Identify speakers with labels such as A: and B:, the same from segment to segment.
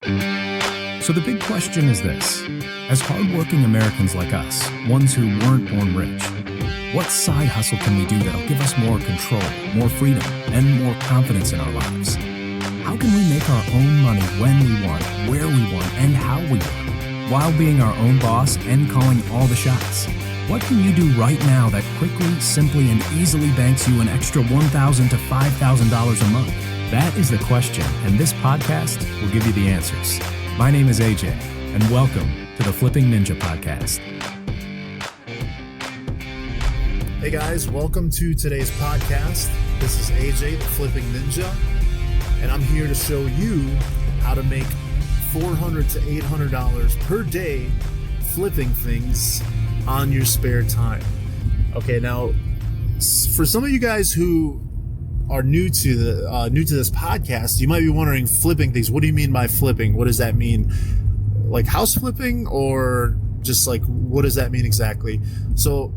A: So the big question is this: as hardworking Americans like us, ones who weren't born rich, what side hustle can we do that'll give us more control, more freedom, and more confidence in our lives? How can we make our own money when we want, where we want, and how we want, while being our own boss and calling all the shots? What can you do right now that quickly, simply, and easily banks you an extra $1,000 to $5,000 a month? That is the question, and this podcast will give you the answers. My name is AJ, and welcome to the Flipping Ninja Podcast.
B: Hey guys, welcome to today's podcast. This is AJ, the Flipping Ninja, and I'm here to show you how to make $400 to $800 per day flipping things on your spare time. Okay, now for some of you guys who are new to this podcast, you might be wondering, flipping things, what do you mean by flipping? What does that mean? Like house flipping, or just like, what does that mean exactly? So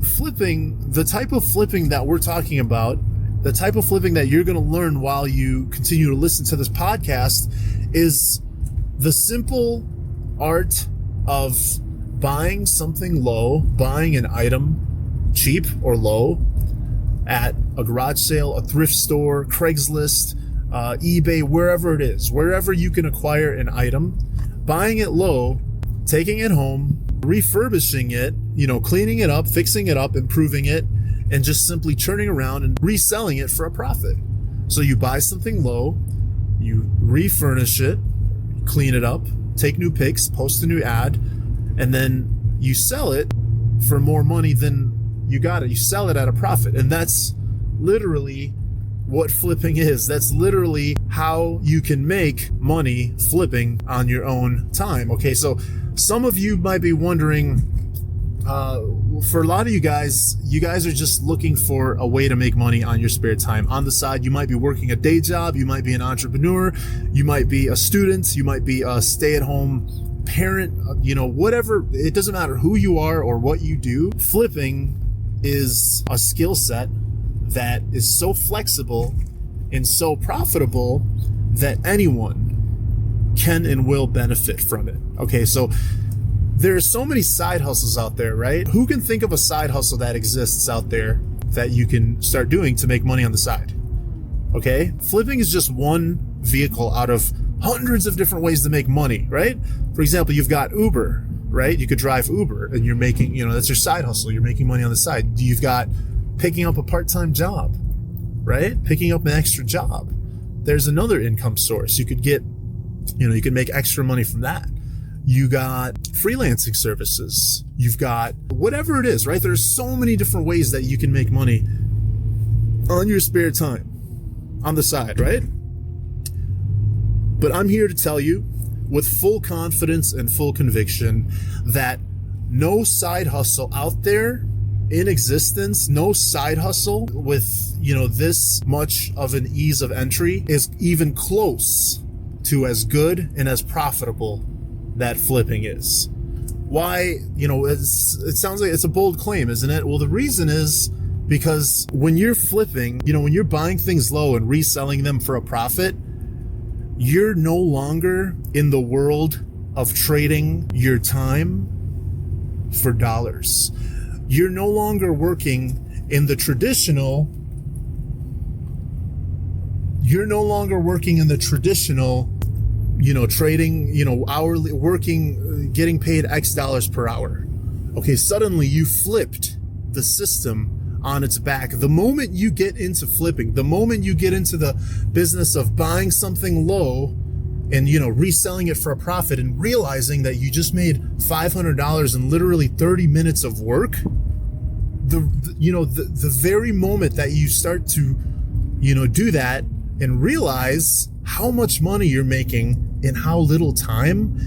B: flipping, the type of flipping that we're talking about, the type of flipping that you're going to learn while you continue to listen to this podcast, is the simple art of buying something low, buying an item cheap or low at a garage sale, a thrift store, Craigslist, eBay, wherever it is, wherever you can acquire an item, buying it low, taking it home, refurbishing it, cleaning it up, fixing it up, improving it, and just simply turning around and reselling it for a profit. So you buy something low, you refurnish it, clean it up, take new pics, post a new ad, and then you sell it for more money than you got it. You sell it at a profit. And that's literally what flipping is. That's literally how you can make money flipping on your own time. Okay, so some of you might be wondering, for a lot of you guys are just looking for a way to make money on your spare time. On the side, you might be working a day job, you might be an entrepreneur, you might be a student, you might be a stay-at-home parent, whatever. It doesn't matter who you are or what you do. Flipping is a skill set that is so flexible and so profitable that anyone can and will benefit from it. Okay, so there are so many side hustles out there, right? Who can think of a side hustle that exists out there that you can start doing to make money on the side? Okay, flipping is just one vehicle out of hundreds of different ways to make money, right? For example, you've got Uber, right? You could drive Uber and you're making, that's your side hustle. You're making money on the side. You've got picking up a part-time job, right? Picking up an extra job. There's another income source. You could get, you can make extra money from that. You got freelancing services. You've got whatever it is, right? There's so many different ways that you can make money on your spare time, on the side, right? But I'm here to tell you with full confidence and full conviction that no side hustle out there in existence, no side hustle with, this much of an ease of entry is even close to as good and as profitable that flipping is. Why? It sounds like it's a bold claim, isn't it? Well, the reason is because when you're flipping, when you're buying things low and reselling them for a profit, you're no longer in the world of trading your time for dollars. You're no longer working in the traditional, trading, hourly working, getting paid X dollars per hour. Okay, suddenly you flipped the system on its back. The moment you get into flipping, the moment you get into the business of buying something low and, reselling it for a profit and realizing that you just made $500 in literally 30 minutes of work, the very moment that you start to, do that and realize how much money you're making in how little time,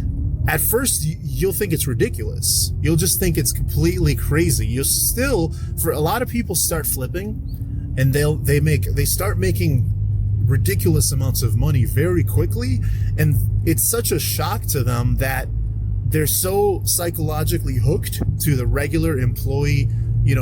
B: at first you'll think it's ridiculous. You'll just think it's completely crazy. You'll still, for a lot of people, start flipping and they start making ridiculous amounts of money very quickly, and it's such a shock to them that they're so psychologically hooked to the regular employee,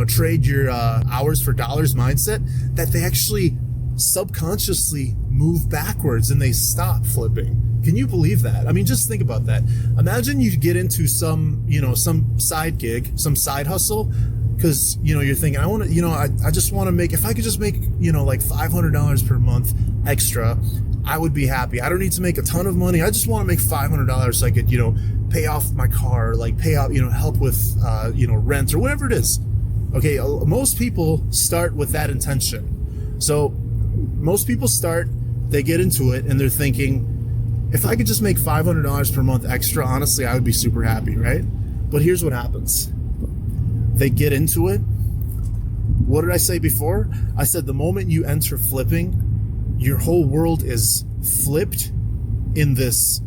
B: trade your hours for dollars mindset, that they actually subconsciously move backwards and they stop flipping. Can you believe that? I mean, just think about that. Imagine you get into some side gig, some side hustle, because, you're thinking, I just want to make, if I could just make, like $500 per month extra, I would be happy. I don't need to make a ton of money. I just want to make $500 so I could, pay off my car, like pay out, help with, rent or whatever it is. Okay. Most people start with that intention. So most people start, they get into it and they're thinking, if I could just make $500 per month extra, honestly, I would be super happy, right? But here's what happens. They get into it. What did I say before? I said the moment you enter flipping, your whole world is flipped in this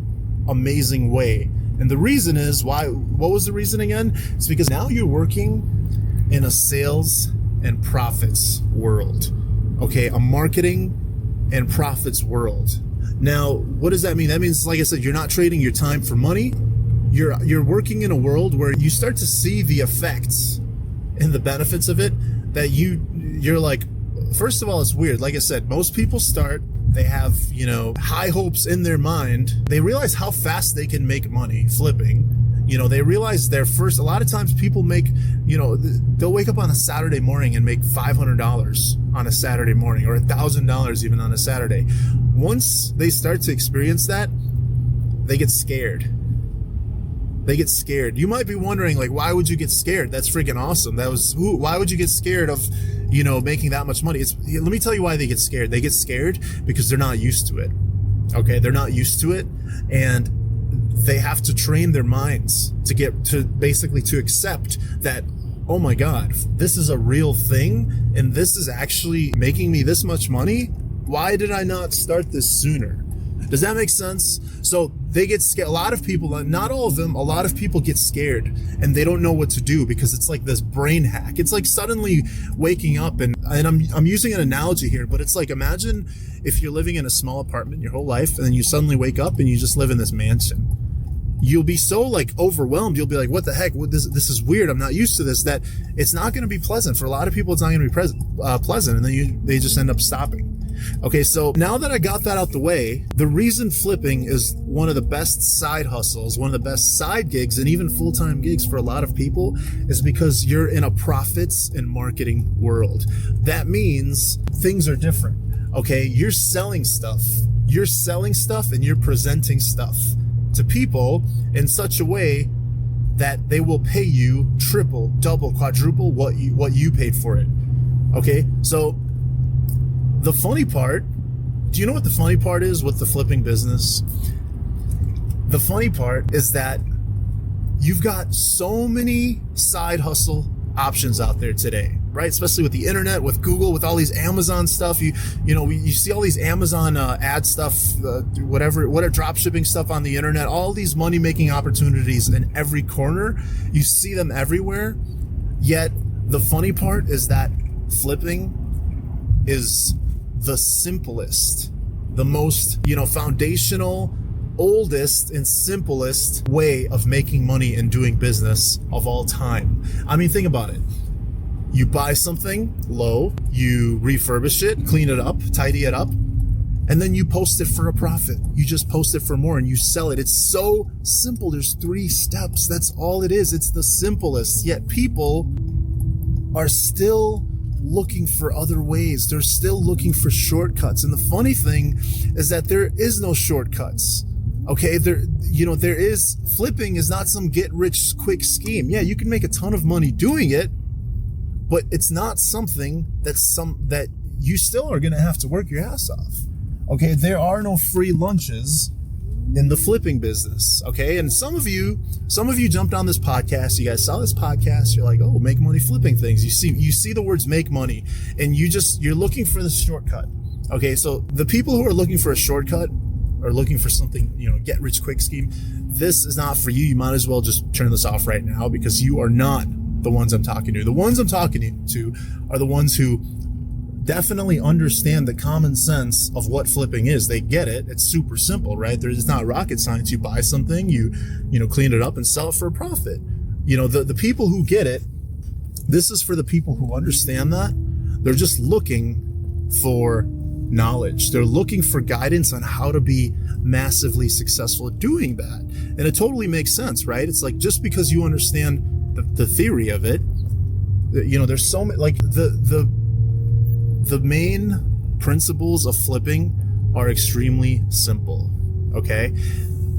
B: amazing way. And the reason is why, what was the reason again? It's because now you're working in a sales and profits world. Okay, a marketing and profits world. Now, what does that mean? That means, like I said, you're not trading your time for money. You're working in a world where you start to see the effects and the benefits of it that you're like, first of all, it's weird. Like I said, most people start, they have, high hopes in their mind. They realize how fast they can make money flipping. They realize a lot of times people make, they'll wake up on a Saturday morning and make $500 on a Saturday morning, or $1,000 even on a Saturday. Once they start to experience that, they get scared. You might be wondering, like, why would you get scared? That's freaking awesome. Why would you get scared of, making that much money? Let me tell you why they get scared. They get scared because they're not used to it. Okay. They're not used to it. And they have to train their minds to accept that, oh my God, this is a real thing. And this is actually making me this much money. Why did I not start this sooner? Does that make sense? So they get scared. A lot of people, not all of them, a lot of people get scared and they don't know what to do because it's like this brain hack. It's like suddenly waking up and I'm using an analogy here, but it's like, imagine if you're living in a small apartment your whole life and then you suddenly wake up and you just live in this mansion. You'll be so like overwhelmed. You'll be like, what the heck? This is weird. I'm not used to this. That it's not going to be pleasant. For a lot of people, it's not going to be pleasant. And then they just end up stopping. Okay, so now that I got that out the way, the reason flipping is one of the best side hustles, one of the best side gigs, and even full-time gigs for a lot of people is because you're in a profits and marketing world. That means things are different. Okay, you're selling stuff and you're presenting stuff to people in such a way that they will pay you triple, double, quadruple what you paid for it. Okay, so the funny part, do you know what the funny part is with the flipping business? The funny part is that you've got so many side hustle options out there today, right? Especially with the internet, with Google, with all these Amazon stuff. You see all these Amazon ad stuff, whatever drop shipping stuff on the internet, all these money making opportunities in every corner. You see them everywhere. Yet the funny part is that flipping is the simplest, the most, foundational, oldest and simplest way of making money and doing business of all time. I mean, think about it. You buy something low, you refurbish it, clean it up, tidy it up, and then you post it for a profit. You just post it for more and you sell it. It's so simple. There's 3 steps. That's all it is. It's the simplest. Yet people are still looking for other ways. They're still looking for shortcuts. And the funny thing is that there is no shortcuts. Okay, flipping is not some get rich quick scheme. Yeah, you can make a ton of money doing it, but it's not something that you still are going to have to work your ass off. Okay, there are no free lunches in the flipping business. Okay, and some of you jumped on this podcast. You guys saw this podcast. You're like, oh, make money flipping things. You see the words make money, and you're looking for the shortcut. Okay, so the people who are looking for a shortcut or looking for something, get rich quick scheme, this is not for you. You might as well just turn this off right now because you are not the ones I'm talking to. The ones I'm talking to are the ones who definitely understand the common sense of what flipping is. They get it. It's super simple, right? It's not rocket science. You buy something, you clean it up and sell it for a profit. The people who get it, this is for the people who understand that. They're just looking for knowledge. They're looking for guidance on how to be massively successful at doing that. And it totally makes sense, right? It's like, just because you understand the theory of it, there's so many, like the main principles of flipping are extremely simple. Okay.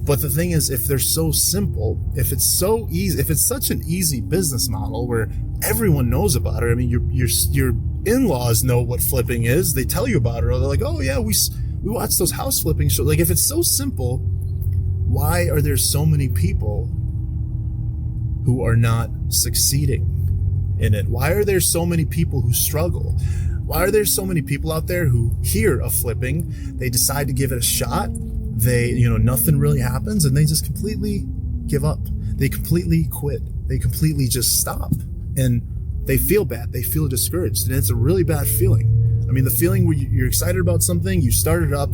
B: But the thing is, if they're so simple, if it's so easy, if it's such an easy business model where everyone knows about it, I mean, your in-laws know what flipping is. They tell you about it, or they're like, oh yeah, we watch those house flipping shows. Like, if it's so simple, why are there so many people who are not succeeding in it? Why are there so many people who struggle? Why are there so many people out there who hear of flipping, they decide to give it a shot, nothing really happens, and they just completely give up. They completely quit. They completely just stop. And they feel bad. They feel discouraged. And it's a really bad feeling. I mean, the feeling where you're excited about something, you start it up,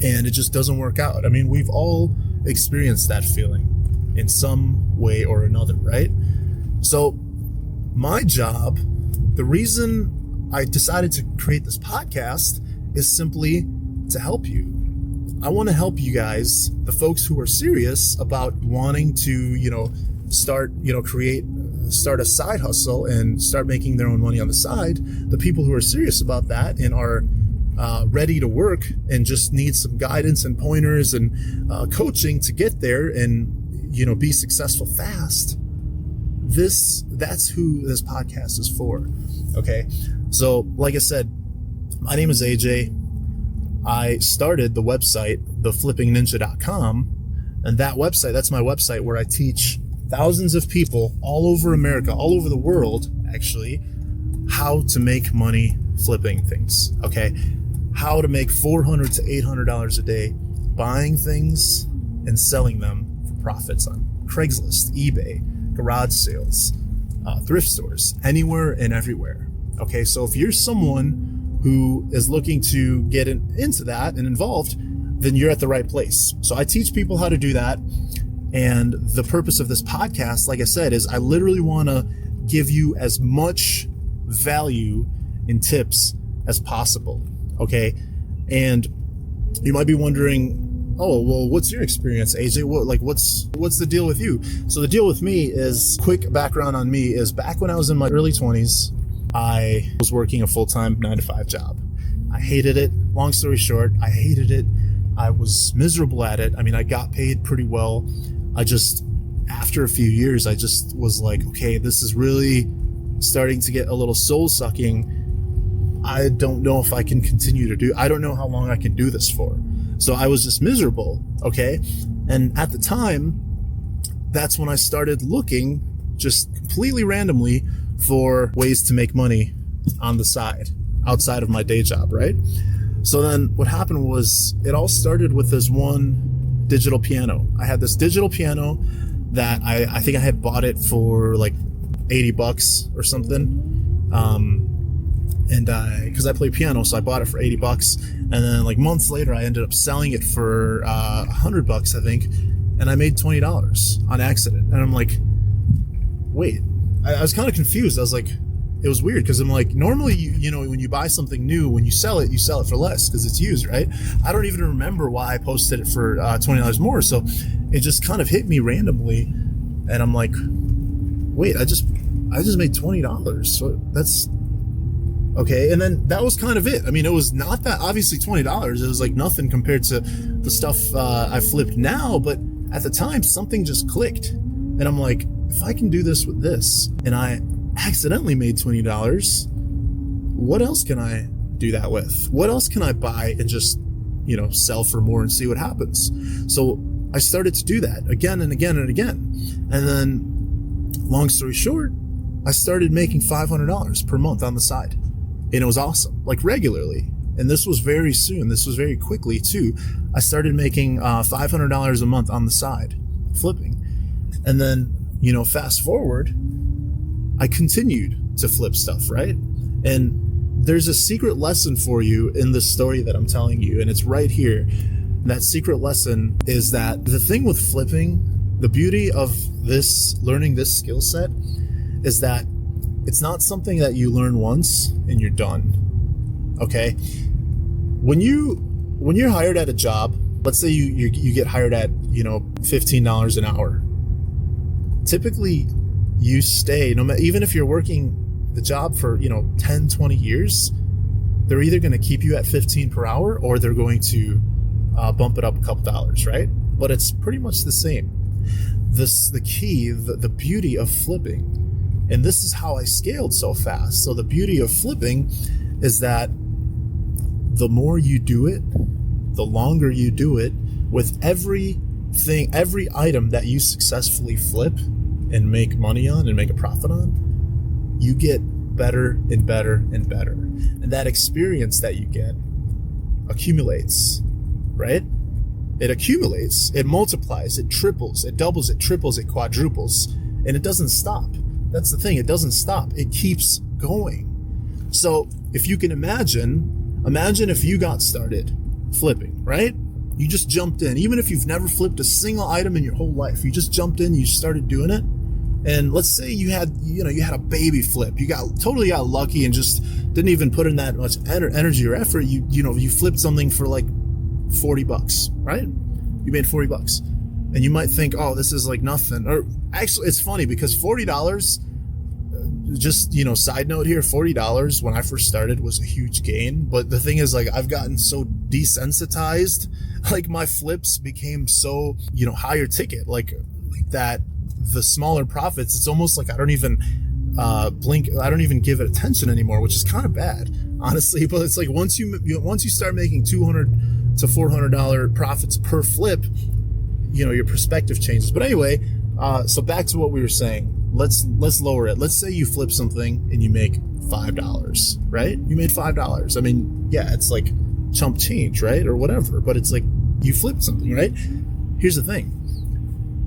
B: and it just doesn't work out. I mean, we've all experienced that feeling in some way or another, right? So my job, the reason I decided to create this podcast, is simply to help you. I want to help you guys, the folks who are serious about wanting to, start a side hustle and start making their own money on the side. The people who are serious about that and are ready to work and just need some guidance and pointers and coaching to get there and, be successful fast. That's who this podcast is for. Okay. So like I said, my name is AJ. I started the website, theflippingninja.com, and that website, that's my website where I teach thousands of people all over America, all over the world, actually, how to make money flipping things, okay? How to make $400 to $800 a day buying things and selling them for profits on Craigslist, eBay, garage sales, thrift stores, anywhere and everywhere, okay? So if you're someone who is looking to get into that and involved, then you're at the right place. So I teach people how to do that. And the purpose of this podcast, like I said, is I literally want to give you as much value and tips as possible. Okay. And you might be wondering, oh, well, what's your experience, AJ? What's the deal with you? So the deal with me is, quick background on me is, back when I was in my early 20s, I was working a full-time 9-to-5 job. I hated it. Long story short, I hated it. I was miserable at it. I mean, I got paid pretty well. After a few years, I just was like, okay, this is really starting to get a little soul-sucking. I don't know if I can continue to I don't know how long I can do this for. So I was just miserable, okay? And at the time, that's when I started looking, just completely randomly, for ways to make money on the side, outside of my day job, right? So then what happened was, it all started with this one digital piano. I had this digital piano that I think I had bought it for like $80 or something. Because I play piano, so I bought it for $80. And then like months later, I ended up selling it for $100, I think. And I made $20 on accident. And I'm like, wait. I was kind of confused. I was like, it was weird, because I'm like, normally, when you buy something new, when you sell it for less because it's used, right? I don't even remember why I posted it for $20 more. So it just kind of hit me randomly, and I'm like, wait, I just made $20. So that's okay. And then that was kind of it. I mean, it was not that, obviously $20. It was like nothing compared to the stuff I flipped now, but at the time, something just clicked, and I'm like, if I can do this with this, and I accidentally made $20, what else can I do that with? What else can I buy and just, sell for more and see what happens? So I started to do that again and again and again. And then, long story short, I started making $500 per month on the side. And it was awesome, like regularly. And this was very soon. This was very quickly too. I started making $500 a month on the side, flipping. And then, fast forward, I continued to flip stuff, right? And there's a secret lesson for you in the story that I'm telling you, and it's right here. That secret lesson is that the thing with flipping, the beauty of learning this skill set, is that it's not something that you learn once and you're done, okay? When you're hired at a job, let's say you get hired at, $15 an hour. Typically you stay, no matter, even if you're working the job for, 10, 20 years, they're either going to keep you at 15 per hour or they're going to bump it up a couple dollars, right? But it's pretty much the same. The key, the beauty of flipping, and this is how I scaled so fast. So the beauty of flipping is that the more you do it, the longer you do it, with every item that you successfully flip and make money on and make a profit on, you get better and better and better. And that experience that you get accumulates, right? It accumulates, it multiplies, it triples, it doubles, it triples, it quadruples, and it doesn't stop. That's the thing, it doesn't stop. It keeps going. So if you can imagine if you got started flipping, right? You just jumped in, even if you've never flipped a single item in your whole life, you just jumped in, you started doing it. And let's say you had a baby flip. You totally got lucky and just didn't even put in that much energy or effort. You flipped something for like $40, right? You made $40. And you might think, oh, this is like nothing. Or actually, it's funny because $40, just, side note here, $40 when I first started was a huge gain. But the thing is, like, I've gotten so desensitized, like my flips became so, higher ticket, like that the smaller profits, it's almost like I don't even blink. I don't even give it attention anymore, which is kind of bad, honestly. But it's like once you start making $200 to $400 profits per flip, your perspective changes. But anyway, so back to what we were saying. Let's lower it. Let's say you flip something and you make $5, right? You made $5. I mean, yeah, it's like chump change, right? Or whatever, but it's like you flipped something, right? Here's the thing.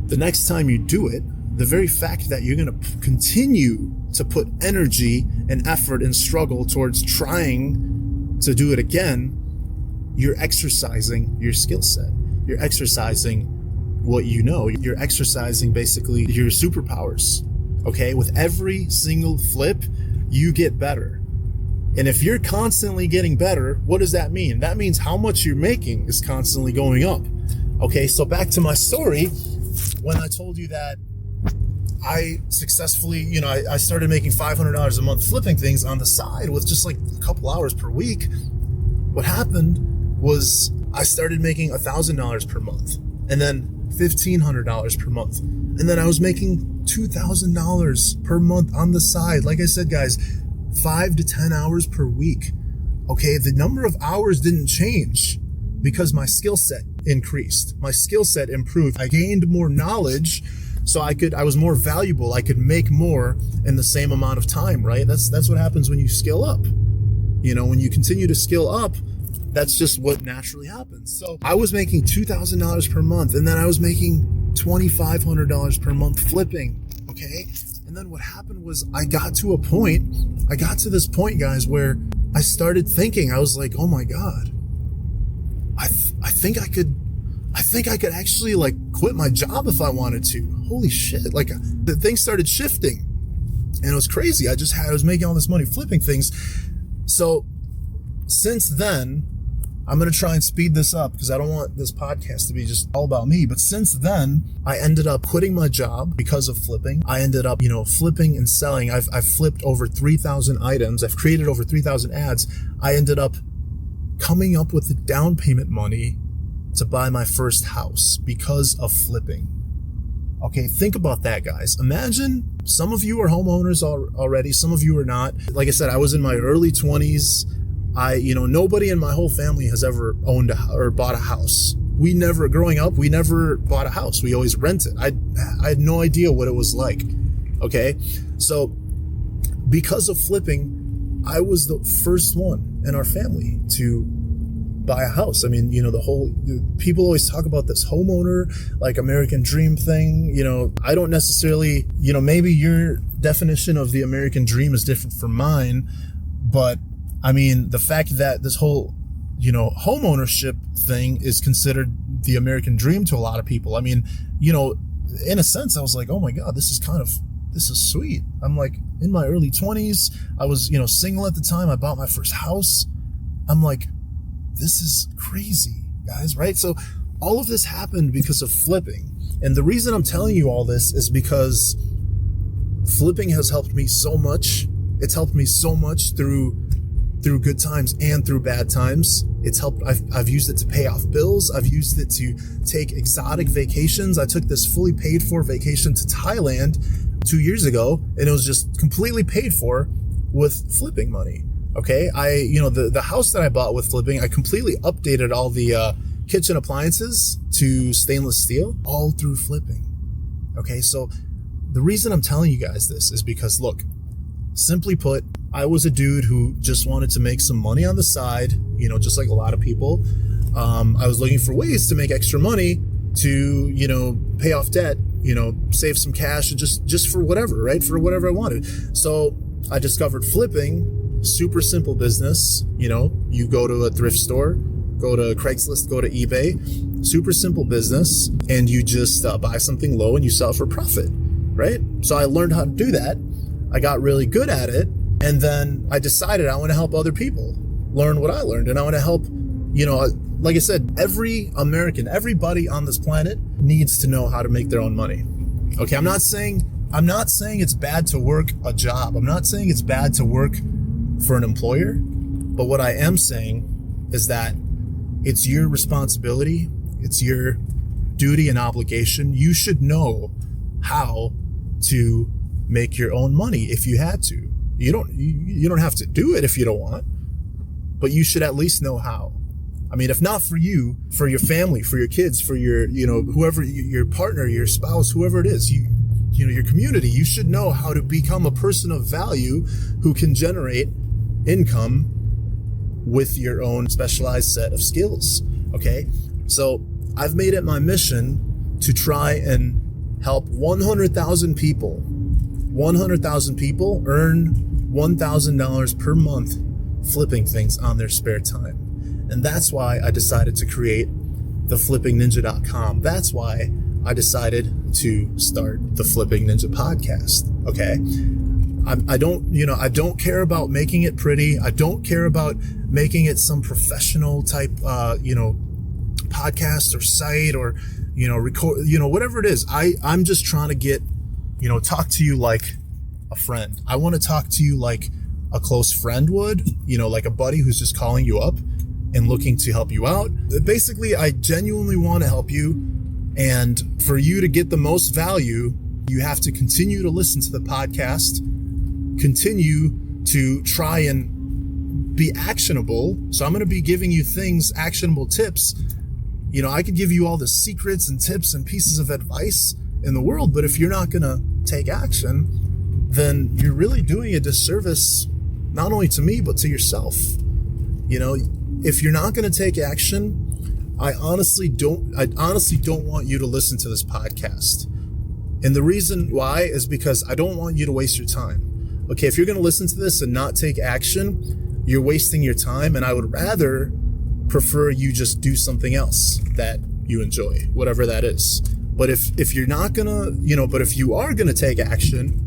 B: The next time you do it, the very fact that you're going to continue to put energy and effort and struggle towards trying to do it again, you're exercising your skill set. You're exercising what you know. You're exercising basically your superpowers. Okay? With every single flip, you get better. And if you're constantly getting better, what does that mean? That means how much you're making is constantly going up. Okay, so back to my story, when I told you that I successfully, I started making $500 a month flipping things on the side with just like a couple hours per week. What happened was I started making $1,000 per month, and then $1,500 per month. And then I was making $2,000 per month on the side. Like I said, guys, 5 to 10 hours per week. Okay, the number of hours didn't change because my skill set increased. My skill set improved. I gained more knowledge, so I was more valuable. I could make more in the same amount of time, right? That's what happens when you skill up. When you continue to skill up, that's just what naturally happens. So I was making $2,000 per month, and then I was making $2,500 per month flipping. Okay. And then what happened was I got to this point, guys, where I started thinking, I was like, oh my God, I think I could actually like quit my job if I wanted to. Holy shit. Like the things started shifting and it was crazy. I was making all this money flipping things. So since then, I'm going to try and speed this up because I don't want this podcast to be just all about me. But since then, I ended up quitting my job because of flipping. I ended up, flipping and selling. I've flipped over 3,000 items. I've created over 3,000 ads. I ended up coming up with the down payment money to buy my first house because of flipping. Okay, think about that, guys. Imagine some of you are homeowners already. Some of you are not. Like I said, I was in my early 20s. Nobody in my whole family has ever owned or bought a house. Growing up, we never bought a house. We always rented. I had no idea what it was like. Okay. So because of flipping, I was the first one in our family to buy a house. I mean, people always talk about this homeowner, like American dream thing. I don't necessarily, maybe your definition of the American dream is different from mine, but I mean, the fact that this whole, home ownership thing is considered the American dream to a lot of people. I mean, in a sense, I was like, oh my God, this is sweet. I'm like in my early 20s. I was, single at the time. I bought my first house. I'm like, this is crazy, guys, right? So all of this happened because of flipping. And the reason I'm telling you all this is because flipping has helped me so much. It's helped me so much through good times and through bad times. It's helped. I've used it to pay off bills. I've used it to take exotic vacations. I took this fully paid for vacation to Thailand 2 years ago, and it was just completely paid for with flipping money. Okay. The house that I bought with flipping, I completely updated all the kitchen appliances to stainless steel, all through flipping. Okay. So the reason I'm telling you guys this is because, look, simply put, I was a dude who just wanted to make some money on the side, just like a lot of people. I was looking for ways to make extra money to, pay off debt, save some cash, and just for whatever, right? For whatever I wanted. So I discovered flipping, super simple business. You go to a thrift store, go to Craigslist, go to eBay, super simple business, and you just buy something low and you sell for profit, right? So I learned how to do that. I got really good at it. And then I decided I want to help other people learn what I learned. And I want to help, like I said, every American, everybody on this planet needs to know how to make their own money. Okay. I'm not saying it's bad to work a job. I'm not saying it's bad to work for an employer. But what I am saying is that it's your responsibility. It's your duty and obligation. You should know how to make your own money if you had to. You don't have to do it if you don't want, but you should at least know how. I mean, if not for you, for your family, for your kids, for your, whoever, your partner, your spouse, whoever it is, your community, you should know how to become a person of value who can generate income with your own specialized set of skills. Okay. So I've made it my mission to try and help 100,000 people earn $1,000 per month flipping things on their spare time. And that's why I decided to create the flippingninja.com. That's why I decided to start the Flipping Ninja podcast. Okay. I don't care about making it pretty. I don't care about making it some professional type, podcast or site or, record, whatever it is. I'm just trying to get, talk to you like a friend. I want to talk to you like a close friend would, like a buddy who's just calling you up and looking to help you out. Basically, I genuinely want to help you. And for you to get the most value, you have to continue to listen to the podcast, continue to try and be actionable. So I'm going to be giving you actionable tips. I could give you all the secrets and tips and pieces of advice in the world, but if you're not going to take action, then you're really doing a disservice, not only to me, but to yourself. If you're not going to take action, I honestly don't want you to listen to this podcast. And the reason why is because I don't want you to waste your time. Okay. If you're going to listen to this and not take action, you're wasting your time. And I would rather prefer you just do something else that you enjoy, whatever that is. But if you're not going to, but if you are going to take action,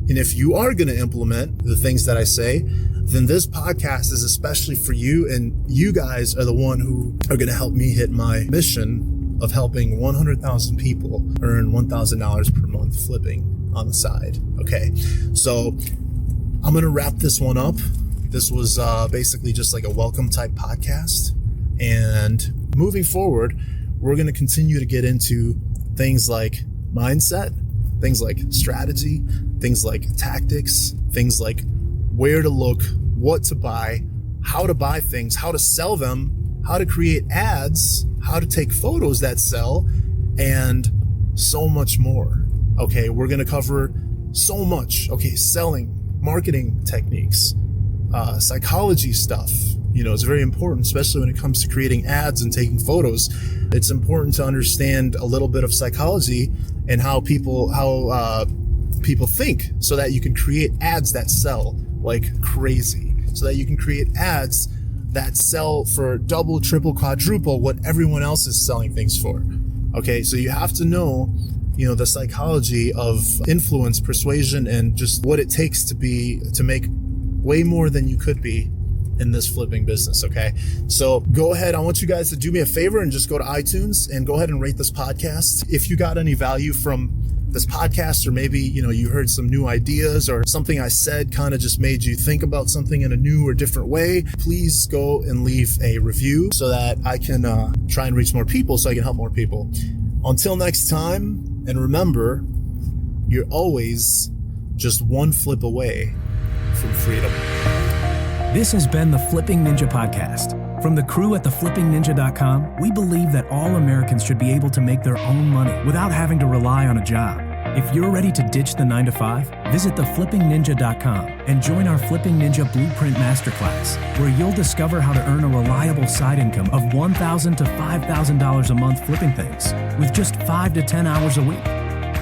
B: and if you are going to implement the things that I say, then this podcast is especially for you. And you guys are the one who are going to help me hit my mission of helping 100,000 people earn $1,000 per month flipping on the side. Okay. So I'm going to wrap this one up. This was basically just like a welcome type podcast. And moving forward, we're going to continue to get into things like mindset, things like strategy, things like tactics, things like where to look, what to buy, how to buy things, how to sell them, how to create ads, how to take photos that sell, and so much more. Okay, we're going to cover so much. Okay, selling, marketing techniques, psychology stuff. It's very important, especially when it comes to creating ads and taking photos. It's important to understand a little bit of psychology and how people think, so that you can create ads that sell like crazy, so that you can create ads that sell for double, triple, quadruple what everyone else is selling things for. Okay, so you have to know, the psychology of influence, persuasion, and just what it takes to make way more than you could be in this flipping business, okay? So go ahead. I want you guys to do me a favor and just go to iTunes and go ahead and rate this podcast. If you got any value from this podcast, or maybe, you heard some new ideas or something I said kind of just made you think about something in a new or different way, please go and leave a review so that I can try and reach more people, so I can help more people. Until next time, and remember, you're always just one flip away from freedom.
A: This has been the Flipping Ninja Podcast. From the crew at theflippingninja.com, we believe that all Americans should be able to make their own money without having to rely on a job. If you're ready to ditch the 9-to-5, visit theflippingninja.com and join our Flipping Ninja Blueprint Masterclass, where you'll discover how to earn a reliable side income of $1,000 to $5,000 a month flipping things with just 5 to 10 hours a week.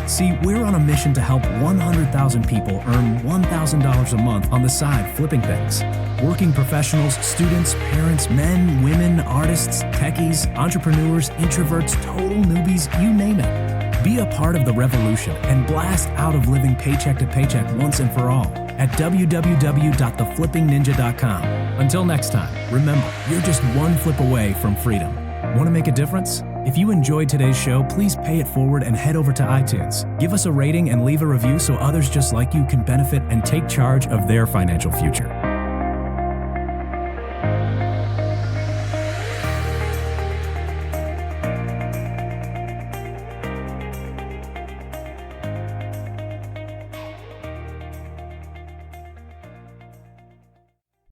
A: See, we're on a mission to help 100,000 people earn $1,000 a month on the side flipping things. Working professionals, students, parents, men, women, artists, techies, entrepreneurs, introverts, total newbies, you name it. Be a part of the revolution and blast out of living paycheck to paycheck once and for all at www.theflippingninja.com. Until next time, remember, you're just one flip away from freedom. Want to make a difference? If you enjoyed today's show, please pay it forward and head over to iTunes. Give us a rating and leave a review so others just like you can benefit and take charge of their financial future.